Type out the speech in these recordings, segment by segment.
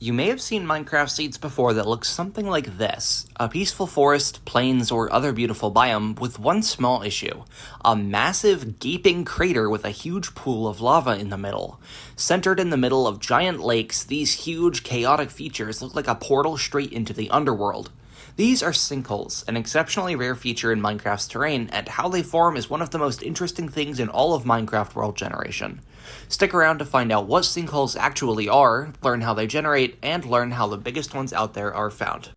You may have seen Minecraft seeds before that look something like this. A peaceful forest, plains, or other beautiful biome with one small issue. A massive, gaping crater with a huge pool of lava in the middle. Centered in the middle of giant lakes, these huge, chaotic features look like a portal straight into the underworld. These are sinkholes, an exceptionally rare feature in Minecraft's terrain, and how they form is one of the most interesting things in all of Minecraft world generation. Stick around to find out what sinkholes actually are, learn how they generate, and learn how the biggest ones out there are found.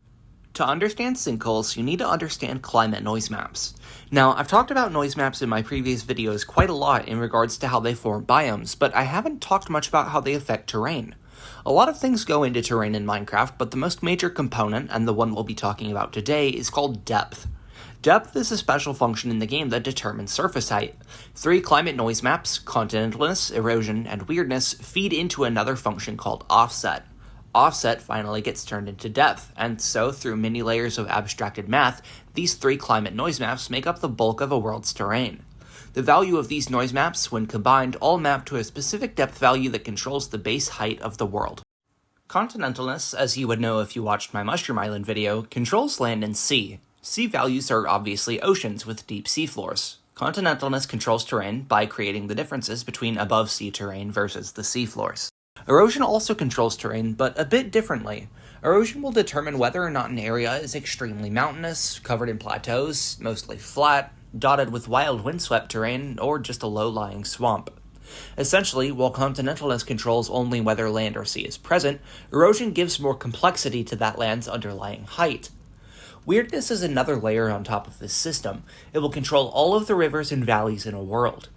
To understand sinkholes, you need to understand climate noise maps. Now, I've talked about noise maps in my previous videos quite a lot in regards to how they form biomes, but I haven't talked much about how they affect terrain. A lot of things go into terrain in Minecraft, but the most major component, and the one we'll be talking about today, is called depth. Depth is a special function in the game that determines surface height. 3 climate noise maps, continentalness, erosion, and weirdness, feed into another function called offset. Offset finally gets turned into depth, and so through many layers of abstracted math, these 3 climate noise maps make up the bulk of a world's terrain. The value of these noise maps, when combined, all map to a specific depth value that controls the base height of the world. Continentalness, as you would know if you watched my Mushroom Island video, controls land and sea. Sea values are obviously oceans with deep seafloors. Continentalness controls terrain by creating the differences between above sea terrain versus the seafloors. Erosion also controls terrain, but a bit differently. Erosion will determine whether or not an area is extremely mountainous, covered in plateaus, mostly flat, dotted with wild windswept terrain, or just a low-lying swamp. Essentially, while continentalness controls only whether land or sea is present, erosion gives more complexity to that land's underlying height. Weirdness is another layer on top of this system. It will control all of the rivers and valleys in a world.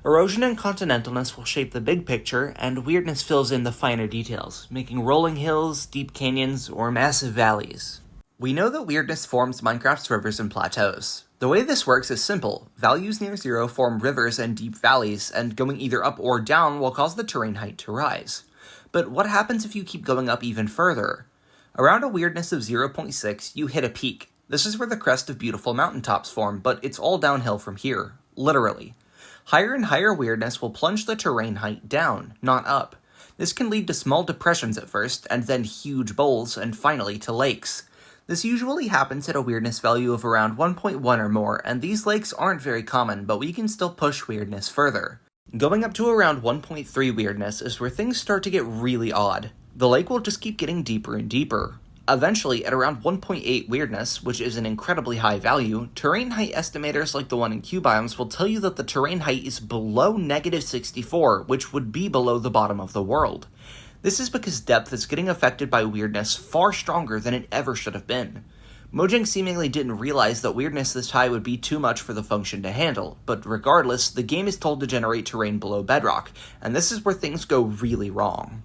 Erosion and continentalness will shape the big picture, and weirdness fills in the finer details, making rolling hills, deep canyons, or massive valleys. We know that weirdness forms Minecraft's rivers and plateaus. The way this works is simple. Values near zero form rivers and deep valleys, and going either up or down will cause the terrain height to rise. But what happens if you keep going up even further? Around a weirdness of 0.6, you hit a peak. This is where the crest of beautiful mountaintops form, but it's all downhill from here. Literally. Higher and higher weirdness will plunge the terrain height down, not up. This can lead to small depressions at first, and then huge bowls, and finally to lakes. This usually happens at a weirdness value of around 1.1 or more, and these lakes aren't very common, but we can still push weirdness further. Going up to around 1.3 weirdness is where things start to get really odd. The lake will just keep getting deeper and deeper. Eventually, at around 1.8 weirdness, which is an incredibly high value, terrain height estimators like the one in Biomes will tell you that the terrain height is below -64, which would be below the bottom of the world. This is because depth is getting affected by weirdness far stronger than it ever should have been. Mojang seemingly didn't realize that weirdness this high would be too much for the function to handle, but regardless, the game is told to generate terrain below bedrock, and this is where things go really wrong.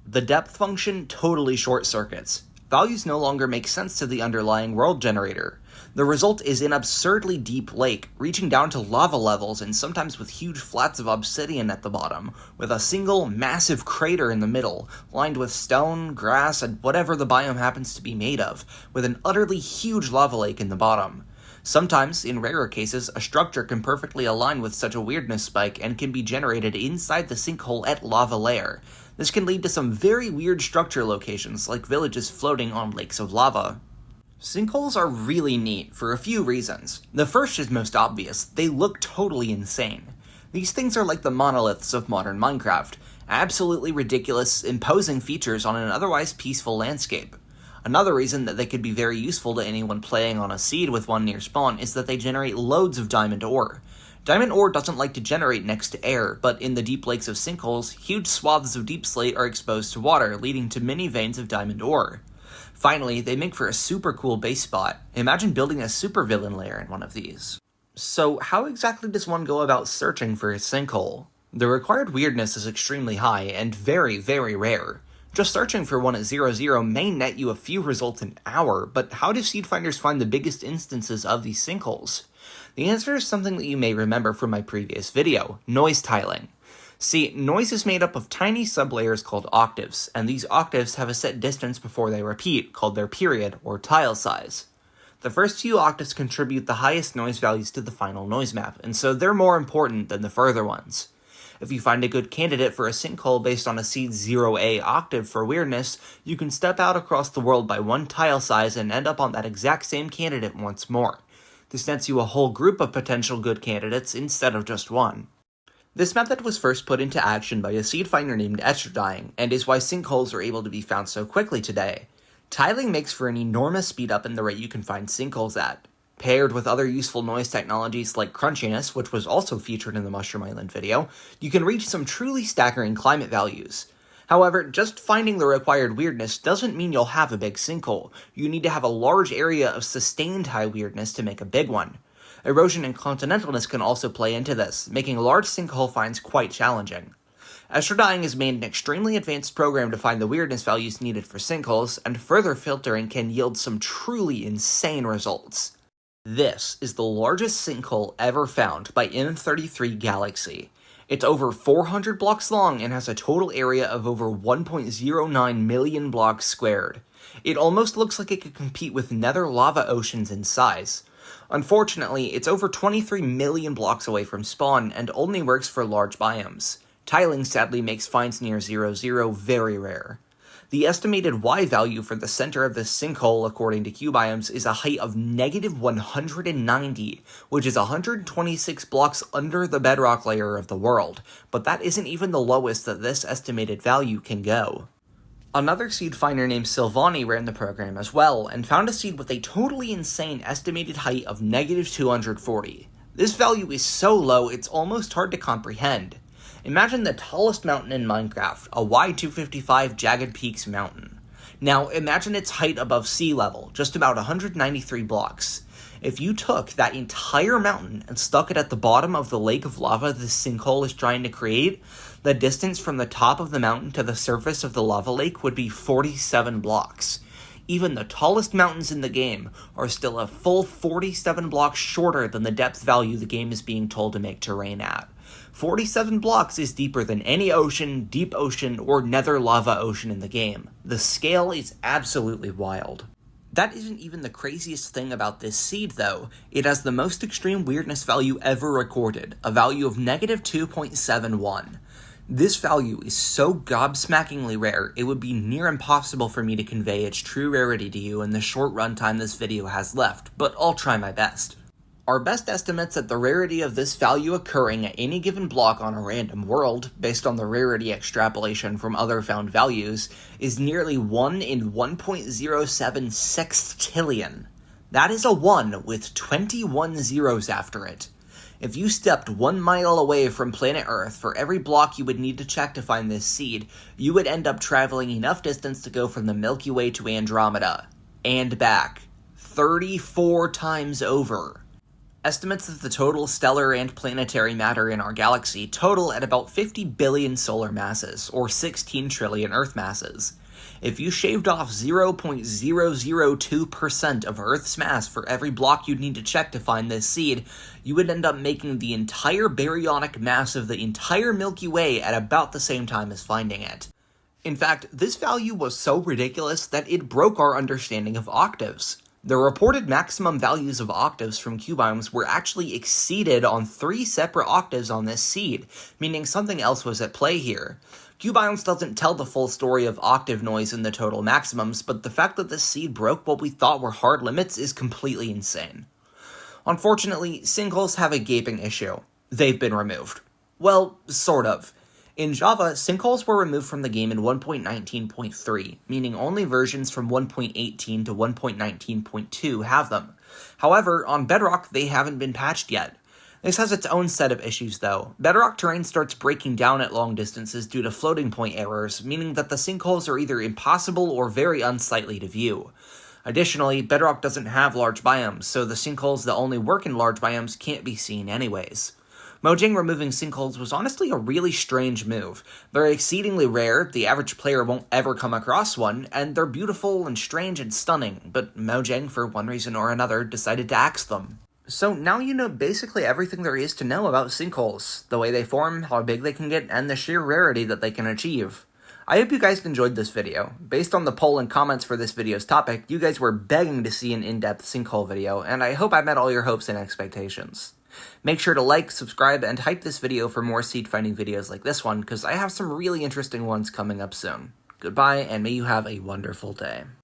The depth function totally short-circuits. Values no longer make sense to the underlying world generator. The result is an absurdly deep lake, reaching down to lava levels and sometimes with huge flats of obsidian at the bottom, with a single, massive crater in the middle, lined with stone, grass, and whatever the biome happens to be made of, with an utterly huge lava lake in the bottom. Sometimes, in rarer cases, a structure can perfectly align with such a weirdness spike and can be generated inside the sinkhole at lava layer. This can lead to some very weird structure locations, like villages floating on lakes of lava. Sinkholes are really neat for a few reasons. The first is most obvious: they look totally insane. These things are like the monoliths of modern Minecraft, absolutely ridiculous, imposing features on an otherwise peaceful landscape. Another reason that they could be very useful to anyone playing on a seed with one near spawn is that they generate loads of diamond ore. Diamond ore doesn't like to generate next to air, but in the deep lakes of sinkholes, huge swaths of deep slate are exposed to water, leading to many veins of diamond ore. Finally, they make for a super cool base spot. Imagine building a supervillain lair in one of these. So how exactly does one go about searching for a sinkhole? The required weirdness is extremely high and very, very rare. Just searching for one at 0 may net you a few results an hour, but how do seed finders find the biggest instances of these sinkholes? The answer is something that you may remember from my previous video: noise tiling. See, noise is made up of tiny sublayers called octaves, and these octaves have a set distance before they repeat, called their period, or tile size. The first few octaves contribute the highest noise values to the final noise map, and so they're more important than the further ones. If you find a good candidate for a sinkhole based on a seed 0A octave for weirdness, you can step out across the world by one tile size and end up on that exact same candidate once more. This nets you a whole group of potential good candidates instead of just one. This method was first put into action by a seed finder named Bedrock, and is why sinkholes are able to be found so quickly today. Tiling makes for an enormous speedup in the rate you can find sinkholes at. Paired with other useful noise technologies like crunchiness, which was also featured in the Mushroom Island video, you can reach some truly staggering climate values. However, just finding the required weirdness doesn't mean you'll have a big sinkhole. You need to have a large area of sustained high weirdness to make a big one. Erosion and continentalness can also play into this, making large sinkhole finds quite challenging. Bedrock has made an extremely advanced program to find the weirdness values needed for sinkholes, and further filtering can yield some truly insane results. This is the largest sinkhole ever found by M33 Galaxy. It's over 400 blocks long and has a total area of over 1.09 million blocks squared. It almost looks like it could compete with nether lava oceans in size. Unfortunately, it's over 23 million blocks away from spawn and only works for large biomes. Tiling sadly makes finds near 0-0 very rare. The estimated Y value for the center of this sinkhole, according to Biomes, is a height of negative 190, which is 126 blocks under the bedrock layer of the world, but that isn't even the lowest that this estimated value can go. Another seed finder named Sylvani ran the program as well, and found a seed with a totally insane estimated height of negative 240. This value is so low it's almost hard to comprehend. Imagine the tallest mountain in Minecraft, a Y255 Jagged Peaks mountain. Now imagine its height above sea level, just about 193 blocks. If you took that entire mountain and stuck it at the bottom of the lake of lava this sinkhole is trying to create, the distance from the top of the mountain to the surface of the lava lake would be 47 blocks. Even the tallest mountains in the game are still a full 47 blocks shorter than the depth value the game is being told to make terrain at. 47 blocks is deeper than any ocean, deep ocean, or nether lava ocean in the game. The scale is absolutely wild. That isn't even the craziest thing about this seed, though. It has the most extreme weirdness value ever recorded, a value of negative 2.71. This value is so gobsmackingly rare, it would be near impossible for me to convey its true rarity to you in the short runtime this video has left, but I'll try my best. Our best estimates at the rarity of this value occurring at any given block on a random world, based on the rarity extrapolation from other found values, is nearly 1 in 1.07 sextillion. That is a 1 with 21 zeros after it. If you stepped 1 mile away from planet Earth for every block you would need to check to find this seed, you would end up traveling enough distance to go from the Milky Way to Andromeda. And back. 34 times over. Estimates of the total stellar and planetary matter in our galaxy total at about 50 billion solar masses, or 16 trillion Earth masses. If you shaved off 0.002% of Earth's mass for every block you'd need to check to find this seed, you would end up making the entire baryonic mass of the entire Milky Way at about the same time as finding it. In fact, this value was so ridiculous that it broke our understanding of octaves. The reported maximum values of octaves from Biomes were actually exceeded on 3 separate octaves on this seed, meaning something else was at play here. Biomes doesn't tell the full story of octave noise in the total maximums, but the fact that this seed broke what we thought were hard limits is completely insane. Unfortunately, sinkholes have a gaping issue. They've been removed. Well, sort of. In Java, sinkholes were removed from the game in 1.19.3, meaning only versions from 1.18 to 1.19.2 have them. However, on Bedrock, they haven't been patched yet. This has its own set of issues, though. Bedrock terrain starts breaking down at long distances due to floating point errors, meaning that the sinkholes are either impossible or very unsightly to view. Additionally, Bedrock doesn't have large biomes, so the sinkholes that only work in large biomes can't be seen anyways. Mojang removing sinkholes was honestly a really strange move. They're exceedingly rare, the average player won't ever come across one, and they're beautiful and strange and stunning, but Mojang, for one reason or another, decided to axe them. So now you know basically everything there is to know about sinkholes, the way they form, how big they can get, and the sheer rarity that they can achieve. I hope you guys enjoyed this video. Based on the poll and comments for this video's topic, you guys were begging to see an in-depth sinkhole video, and I hope I met all your hopes and expectations. Make sure to like, subscribe, and hype this video for more seed finding videos like this one, because I have some really interesting ones coming up soon. Goodbye, and may you have a wonderful day.